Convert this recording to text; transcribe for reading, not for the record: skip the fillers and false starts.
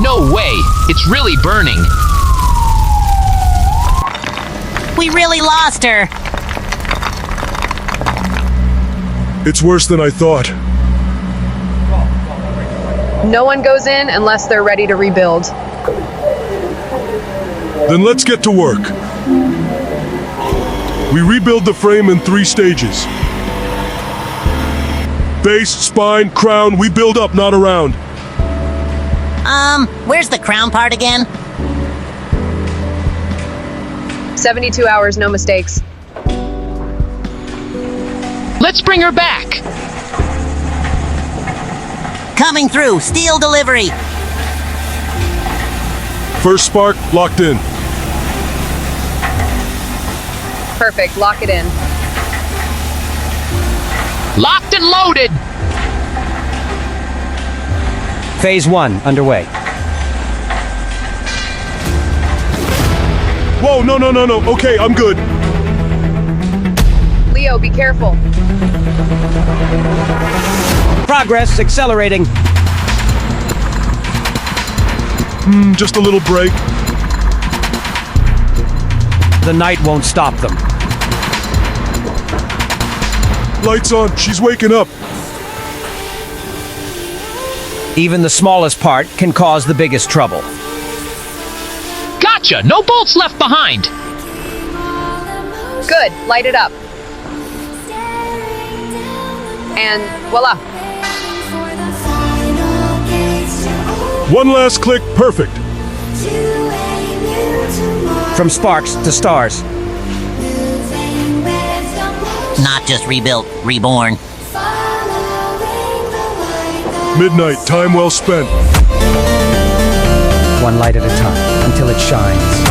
No way! It's really burning. We really lost her. It's worse than I thought. No one goes in unless they're ready to rebuild. Then let's get to work. We rebuild the frame in 3 stages. Base, spine, crown, we build up, not around. Where's the crown part again? 72 hours, no mistakes. Let's bring her back! Coming through, steel delivery. First spark, locked in. Perfect, lock it in. Locked and loaded! Phase 1 underway. Whoa, no. Okay, I'm good. Leo, be careful. Progress accelerating. Just a little break. The night won't stop them. Lights on, she's waking up. Even the smallest part can cause the biggest trouble. Gotcha! No bolts left behind! Good, light it up. And voila. One last click, perfect. From sparks to stars. Not just rebuilt, reborn. Midnight, time well spent. One light at a time until it shines.